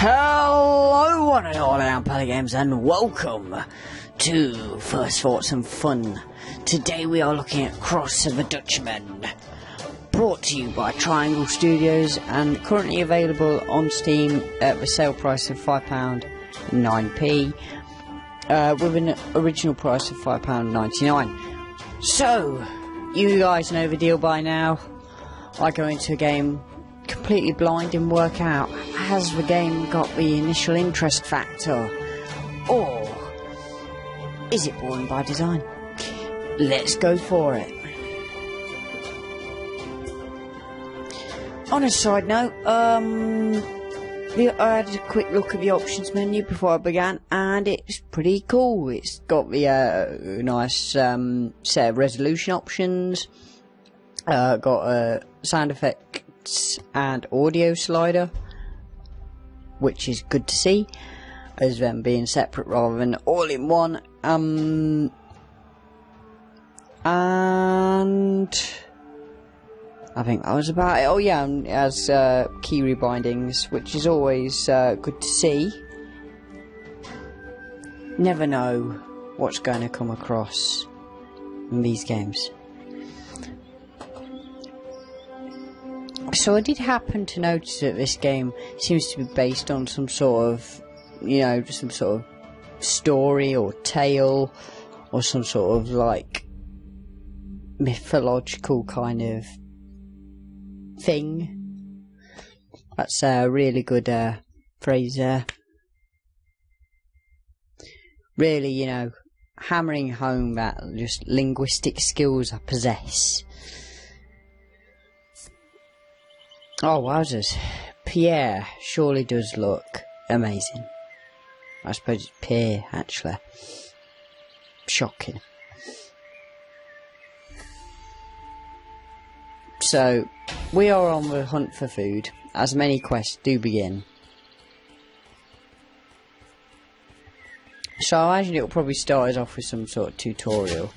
Hello one and all, I'm Pelly Games and welcome to First Thoughts and Fun. Today we are looking at Cross of the Dutchman, brought to you by Triangle Studios and currently available on Steam at the sale price of £5.09p with an original price of £5.99. So, you guys know the deal by now. I go into a game completely blind and work out, has the game got the initial interest factor, or is it boring by design? Let's go for it. On a side note, I had a quick look at the options menu before I began, and it's pretty cool. It's got the nice set of resolution options, got a sound effects and audio slider, which is good to see, as them being separate rather than all in one. And I think that was about it. Oh yeah, and it has key rebindings, which is always good to see. Never know what's going to come across in these games. So I did happen to notice that this game seems to be based on some sort of, some sort of story or tale, or some sort of like mythological kind of thing. That's a really good phrase there. Really, hammering home that just linguistic skills I possess. Oh, wowzers. Pierre surely does look amazing. I suppose it's Pier, actually. Shocking. So, we are on the hunt for food, as many quests do begin. So I imagine it'll probably start us off with some sort of tutorial.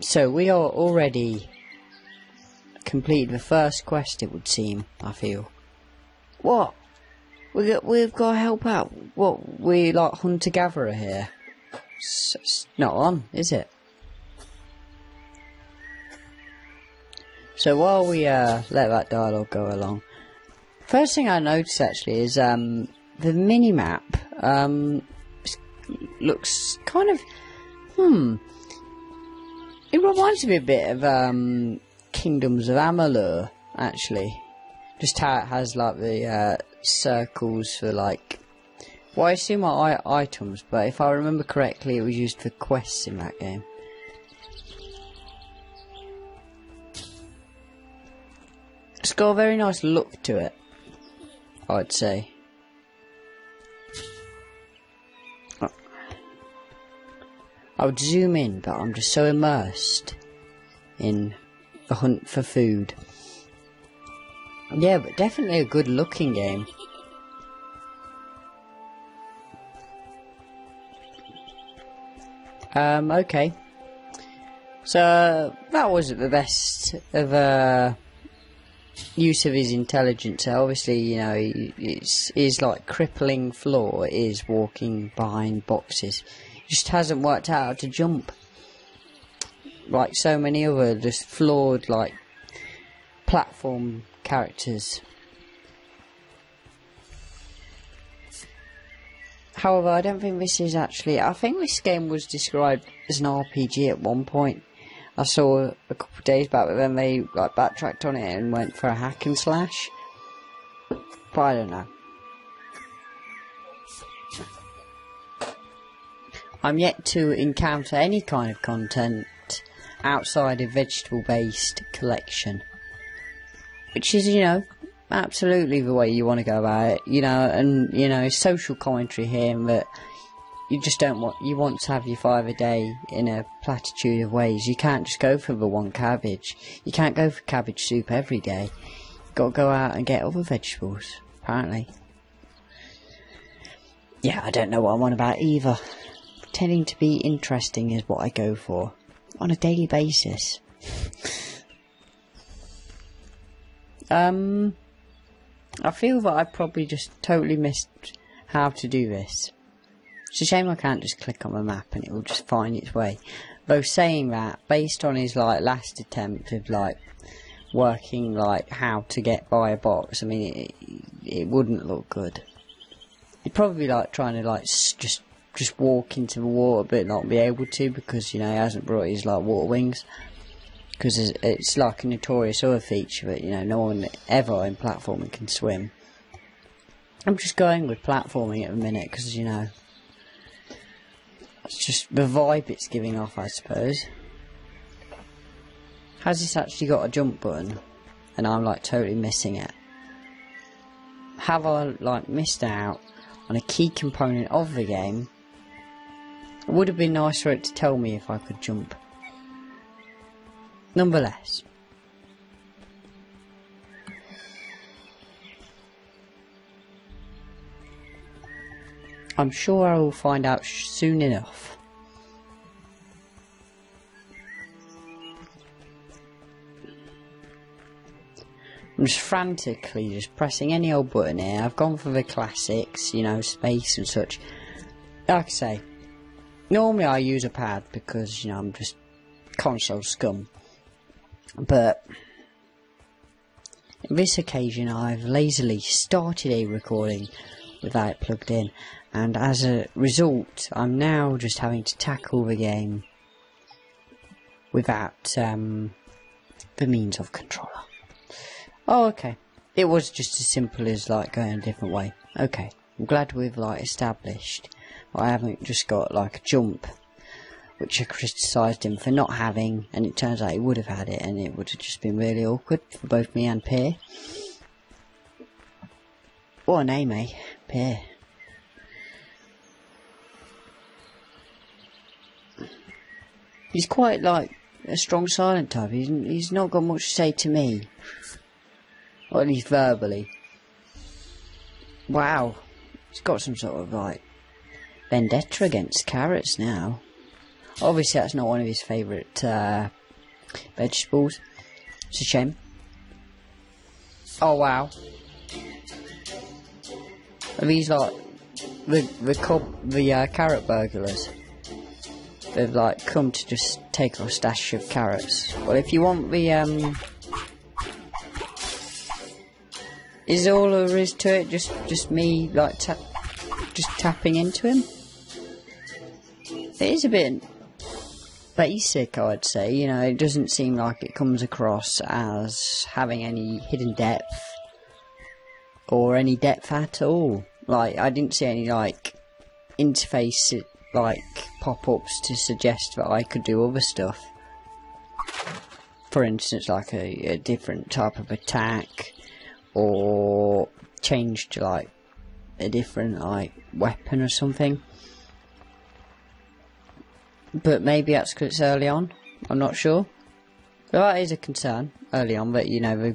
So we are already completed the first quest, it would seem, I feel. What? We've got to help out. What, we like hunter-gatherer here? It's not on, is it? So while we let that dialogue go along, first thing I noticed actually is the mini-map looks kind of, it reminds me a bit of Kingdoms of Amalur, actually. Just how it has like the circles for like, well, I assume are items, but if I remember correctly, it was used for quests in that game. It's got a very nice look to it, I'd say. I would zoom in, but I'm just so immersed in the hunt for food. Yeah, but definitely a good looking game. Okay. So, that wasn't the best of use of his intelligence. Obviously, his like crippling flaw is walking behind boxes. Just hasn't worked out how to jump, like so many other just flawed like platform characters. However, I don't think this is actually, I think this game was described as an RPG at one point. I saw a couple of days back, but then they like backtracked on it and went for a hack and slash, but I don't know. I'm yet to encounter any kind of content outside a vegetable-based collection, which is, absolutely the way you want to go about it, and, social commentary here, but you just don't want, you want to have your 5 a day in a platitude of ways. You can't just go for the one cabbage. You can't go for cabbage soup every day. You've got to go out and get other vegetables, apparently. Yeah, I don't know what I'm on about either. Pretending to be interesting is what I go for on a daily basis. I feel that I probably just totally missed how to do this. It's a shame I can't just click on the map and it will just find its way. Though saying that, based on his like last attempt of like working like how to get by a box, I mean it wouldn't look good. He'd probably like trying to like just walk into the water but not be able to, because you know he hasn't brought his like water wings. Because it's like a notorious other feature that, you know, no one ever in platforming can swim. I'm just going with platforming at the minute because, you know, it's just the vibe it's giving off, I suppose. Has this actually got a jump button? And I'm like totally missing it. Have I like missed out on a key component of the game? It would have been nice for it to tell me if I could jump. Nonetheless, I'm sure I will find out soon enough. I'm just frantically just pressing any old button here. I've gone for the classics, you know, space and such. Like I say, normally I use a pad because, you know, I'm just console scum. But on this occasion I've lazily started a recording without it plugged in, and as a result I'm now just having to tackle the game without the means of controller. Oh, okay. It was just as simple as like going a different way. Okay, I'm glad we've like established I haven't just got like a jump, which I criticised him for not having, and it turns out he would have had it, and it would have just been really awkward for both me and Pier. What a name, eh? Pier. He's quite like a strong silent type. He's not got much to say to me, or at least verbally. Wow, he's got some sort of like vendetta against carrots now. Obviously that's not one of his favourite vegetables. It's a shame. Oh wow. Are these like the carrot burglars? They've like come to just take our stash of carrots. Well, if you want the is all there is to it just me like just tapping into him? It is a bit basic, I'd say. You know, it doesn't seem like it comes across as having any hidden depth or any depth at all. Like, I didn't see any like interface like pop-ups to suggest that I could do other stuff. For instance, like a different type of attack, or change to like a different like weapon or something. But maybe that's because it's early on. I'm not sure. But that is a concern early on. But you know,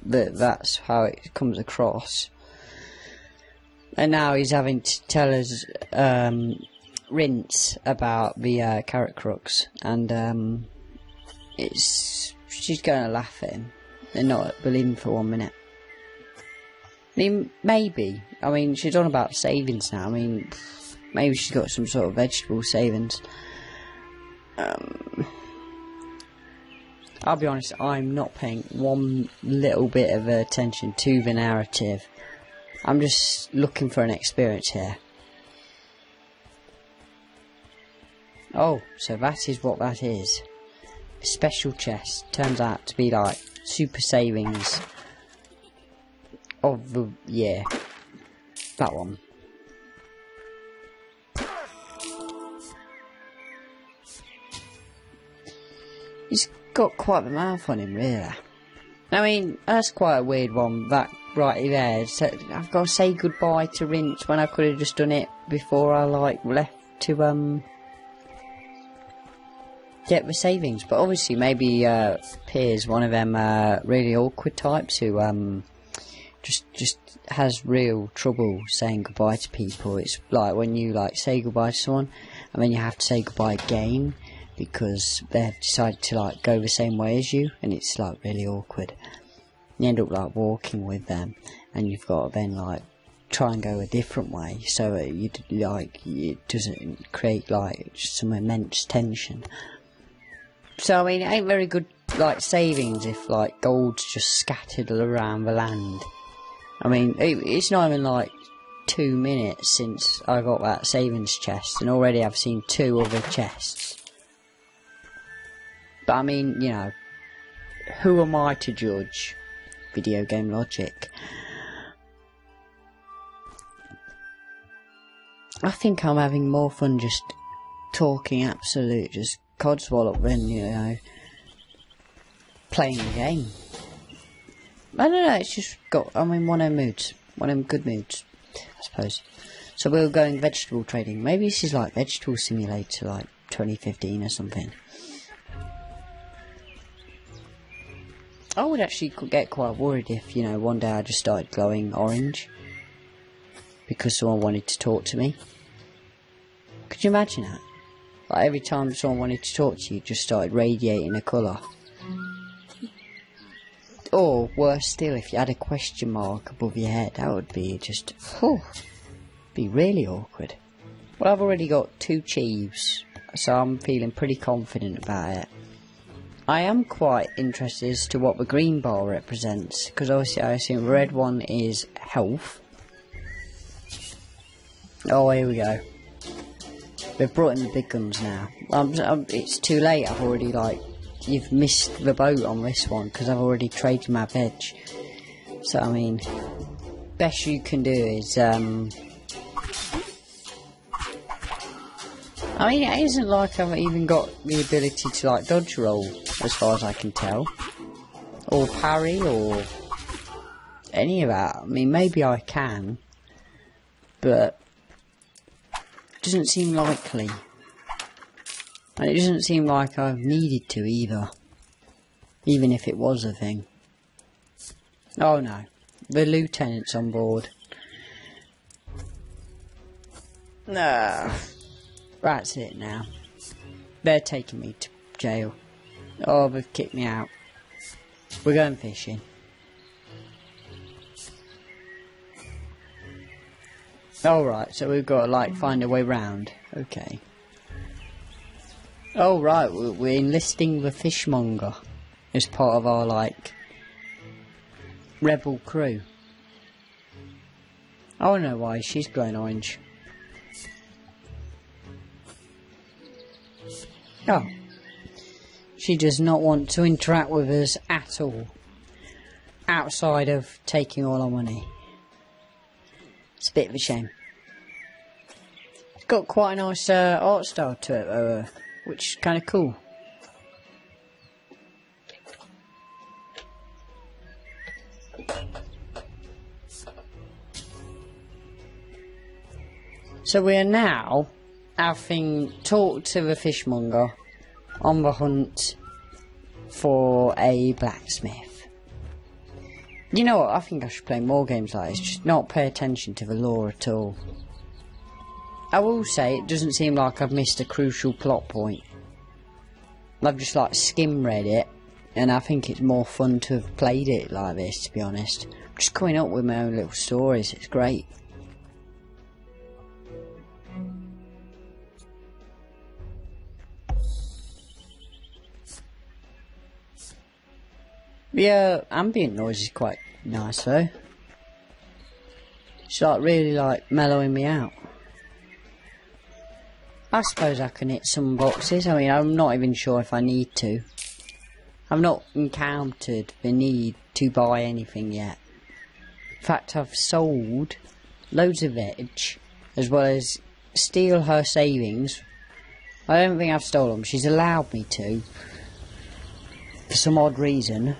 that's how it comes across. And now he's having to tell us rinse about the carrot crooks, and she's going to laugh at him and not believe him for 1 minute. I mean, maybe. I mean, she's on about savings now. I mean, maybe she's got some sort of vegetable savings. I'll be honest, I'm not paying one little bit of attention to the narrative. I'm just looking for an experience here. Oh, so that is what that is. A special chest. Turns out to be like super savings of the year. That one. He's got quite the mouth on him, really. I mean, that's quite a weird one, that right there. So I've got to say goodbye to Rinse when I could have just done it before I, like, left to, get the savings. But obviously, maybe, Pier's one of them, really awkward types who, just has real trouble saying goodbye to people. It's like when you, like, say goodbye to someone, and then you have to say goodbye again, because they've decided to like go the same way as you, and it's like really awkward. You end up like walking with them, and you've got to then like try and go a different way, so it doesn't create like some immense tension. So I mean, it ain't very good like savings if like gold's just scattered around the land. I mean, it's not even like 2 minutes since I got that savings chest, and already I've seen 2 other chests. But I mean, you know, who am I to judge video game logic? I think I'm having more fun just talking absolute just codswallop than, you know, playing the game. I don't know, it's just got, I'm in one of them moods, one of them good moods, I suppose. So we're going vegetable trading. Maybe this is like Vegetable Simulator, like 2015 or something. I would actually get quite worried if, you know, one day I just started glowing orange because someone wanted to talk to me. Could you imagine that? Like every time someone wanted to talk to you, it just started radiating a colour. Or worse still, if you had a question mark above your head, that would be just, be really awkward. Well, I've already got 2 Chiefs, so I'm feeling pretty confident about it. I am quite interested as to what the green bar represents, because obviously I assume the red one is health. Oh, here we go. They've brought in the big guns now. It's too late, I've already like, you've missed the boat on this one, because I've already traded my veg. So I mean, best you can do is, I mean, it isn't like I've even got the ability to like dodge roll, as far as I can tell, or parry, or any of that. I mean, maybe I can, but it doesn't seem likely, and it doesn't seem like I've needed to either, even if it was a thing. Oh no, the lieutenant's on board. No. That's it now. They're taking me to jail. Oh, they've kicked me out. We're going fishing. Alright, so we've got to like find a way round. Okay. Oh right, we're enlisting the fishmonger as part of our like rebel crew. I don't know why she's glowing orange. Oh, she does not want to interact with us at all, outside of taking all our money. It's a bit of a shame. It's got quite a nice art style to it, which is kind of cool. So we are now having talked to the fishmonger on the hunt for a blacksmith. You know what, I think I should play more games like this, just not pay attention to the lore at all. I will say, it doesn't seem like I've missed a crucial plot point. I've just like skim read it, and I think it's more fun to have played it like this, to be honest. I'm just coming up with my own little stories, it's great. The ambient noise is quite nice though. It's like really like mellowing me out. I suppose I can hit some boxes. I mean, I'm not even sure if I need to. I've not encountered the need to buy anything yet. In fact, I've sold loads of veg, as well as steal her savings. I don't think I've stolen them. She's allowed me to, for some odd reason.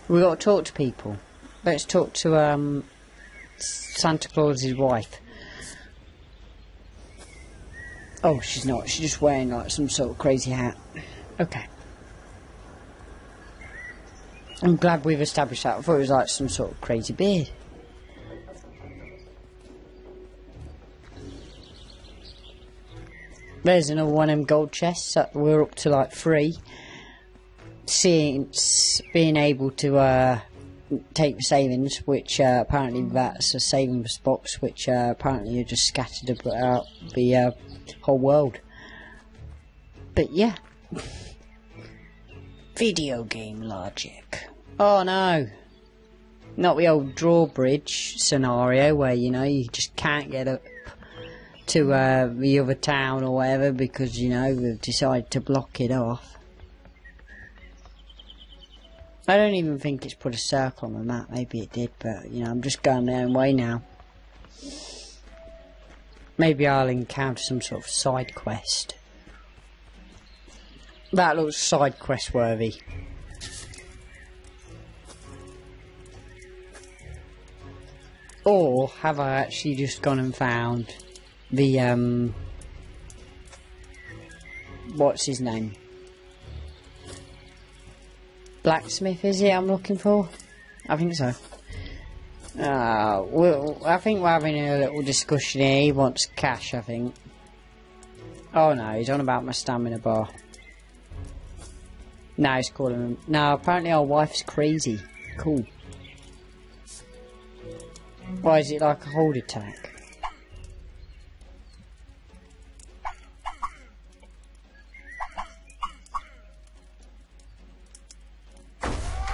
We've got to talk to people. Let's talk to Santa Claus's wife. Oh, she's not. She's just wearing like some sort of crazy hat. Okay. I'm glad we've established that. I thought it was like some sort of crazy beard. There's another one of them gold chests. We're up to like 3. Since being able to take the savings, which apparently that's a savings box, which apparently are just scattered about the whole world. But yeah. Video game logic. Oh no. Not the old drawbridge scenario where, you know, you just can't get up to the other town or whatever because, you know, they've decided to block it off. I don't even think it's put a circle on the map. Maybe it did, but, you know, I'm just going my own way now. Maybe I'll encounter some sort of side quest. That looks side quest worthy. Or have I actually just gone and found the what's his name? Blacksmith, is it I'm looking for? I think so. I think we're having a little discussion here. He wants cash, I think. Oh no, he's on about my stamina bar. Now he's calling him. Now apparently our wife's crazy. Cool. Why is it like a hold attack?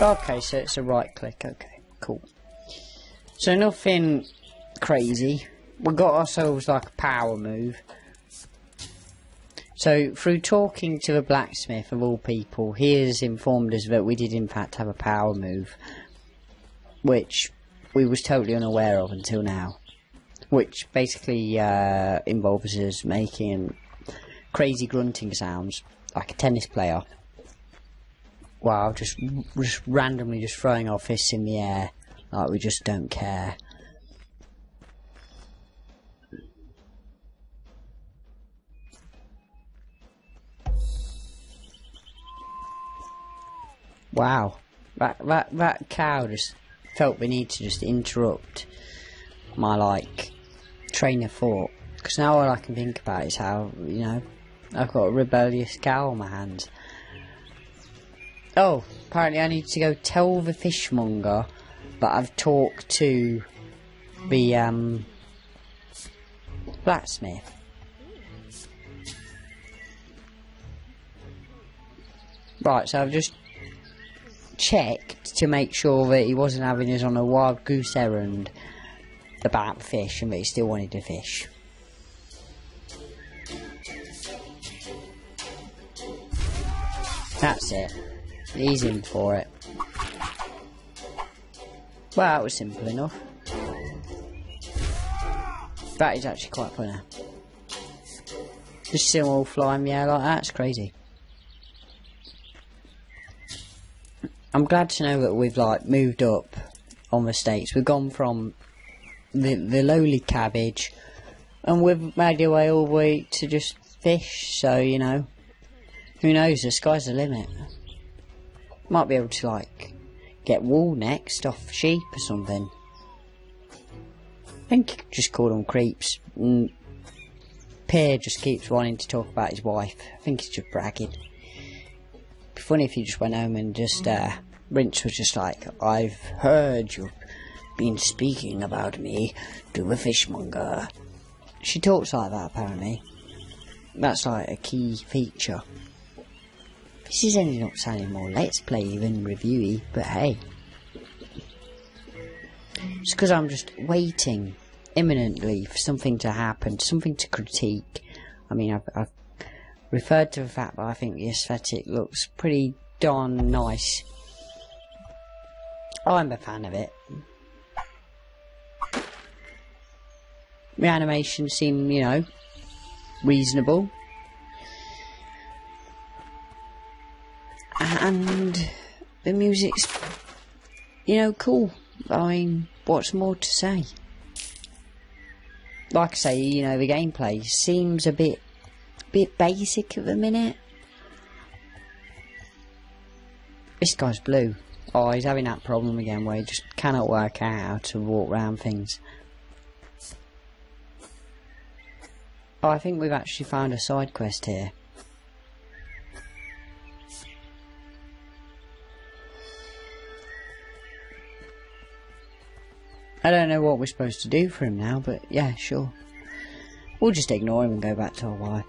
Okay, so it's a right click. Okay, cool. So nothing crazy. We got ourselves like a power move. So through talking to the blacksmith of all people, he has informed us that we did in fact have a power move, which we was totally unaware of until now. Which basically involves us making crazy grunting sounds like a tennis player. Wow, just randomly just throwing our fists in the air like we just don't care. Wow, that cow just felt the need to just interrupt my like train of thought, because now all I can think about is how, you know, I've got a rebellious cow on my hands. Oh, apparently I need to go tell the fishmonger that I've talked to the blacksmith. Right, so I've just checked to make sure that he wasn't having us on a wild goose errand about fish and that he still wanted to fish. That's it. He's in for it. Well, that was simple enough. That is actually quite funny. Just see them all fly in the air like that, it's crazy. I'm glad to know that we've like moved up on the stakes. We've gone from the lowly cabbage and we've made our way all the way to just fish, so you know, who knows, the sky's the limit. Might be able to like get wool next off sheep or something. I think you could just call them creeps. Pier just keeps wanting to talk about his wife. I think he's just bragging. It'd be funny if he just went home and just Rince was just like, I've heard you've been speaking about me to the fishmonger. She talks like that apparently. That's like a key feature. This is ending up sounding more Let's Play than reviewy, but hey. It's because I'm just waiting imminently for something to happen, something to critique. I mean, I've referred to the fact that I think the aesthetic looks pretty darn nice. I'm a fan of it. The animations seem, you know, reasonable. And the music's, you know, cool. I mean, what's more to say? Like I say, you know, the gameplay seems a bit basic at the minute. This guy's blue. Oh, he's having that problem again where he just cannot work out how to walk around things. Oh, I think we've actually found a side quest here. I don't know what we're supposed to do for him now, but yeah, sure. We'll just ignore him and go back to our wife.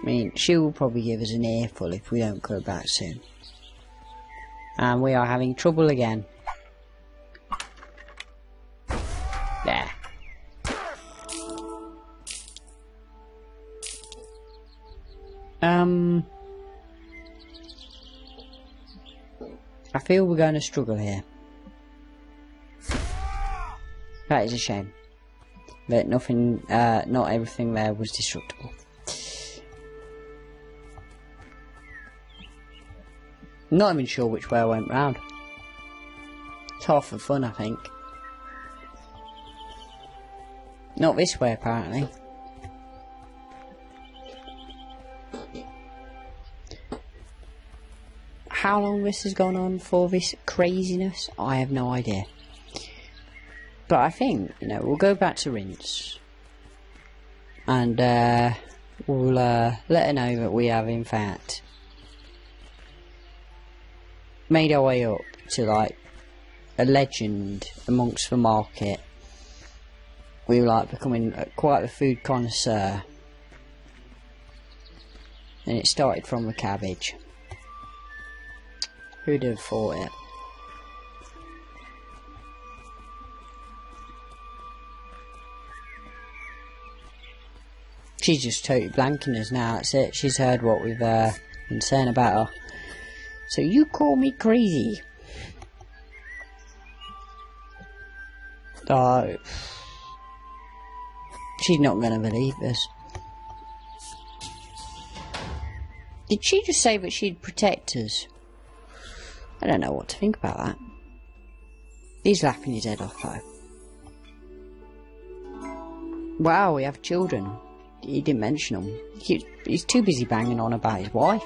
I mean, she will probably give us an earful if we don't go back soon. And we are having trouble again. There. I feel we're going to struggle here. That is a shame. But nothing, not everything there was destructible. Not even sure which way I went round. It's half the fun, I think. Not this way, apparently. How long this has gone on for, this craziness, I have no idea. But I think, you know, we'll go back to Rinse. And we'll let her know that we have, in fact, made our way up to, like, a legend amongst the market. We were, like, becoming quite a food connoisseur. And it started from the cabbage. Who'd have thought it? She's just totally blanking us now, that's it. She's heard what we've been saying about her. So you call me crazy. Oh, she's not going to believe this. Did she just say that she'd protect us? I don't know what to think about that. He's laughing his head off though. Wow, we have children. He didn't mention them. He's too busy banging on about his wife.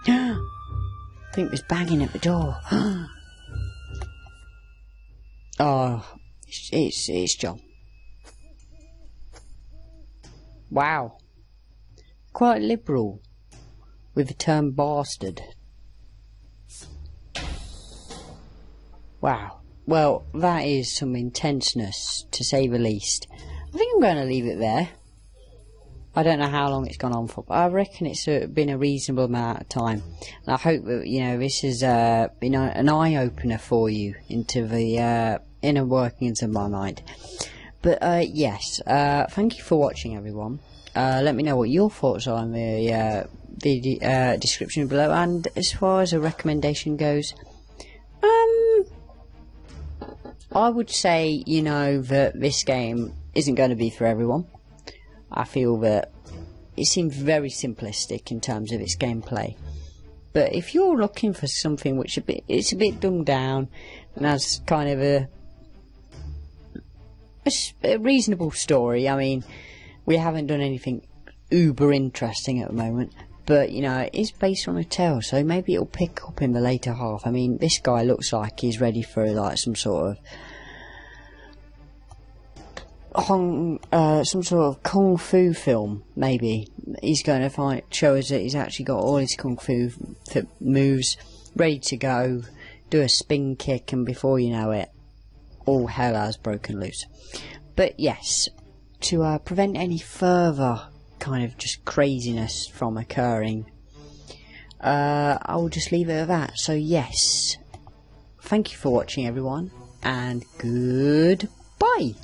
I think there's banging at the door. Oh, it's John. Wow. Quite liberal with the term bastard. Wow. Well, that is some intenseness, to say the least. I think I'm going to leave it there. I don't know how long it's gone on for, but I reckon it's been a reasonable amount of time. And I hope that, you know, this has been an eye-opener for you into the inner workings of my mind. But, yes, thank you for watching, everyone. Let me know what your thoughts are in the description below. And as far as a recommendation goes, I would say, you know, that this game isn't going to be for everyone. I feel that it seems very simplistic in terms of its gameplay. But if you're looking for something which it's a bit dumbed down and has kind of a reasonable story, I mean, we haven't done anything uber interesting at the moment. But, you know, it is based on a tale, so maybe it'll pick up in the later half. I mean, this guy looks like he's ready for, like, some sort of kung fu film, maybe. He's going to show us that he's actually got all his kung fu moves ready to go, do a spin kick, and before you know it, all hell has broken loose. But, yes, to prevent any further kind of just craziness from occurring, I will just leave it at that. So yes, thank you for watching, everyone, and goodbye.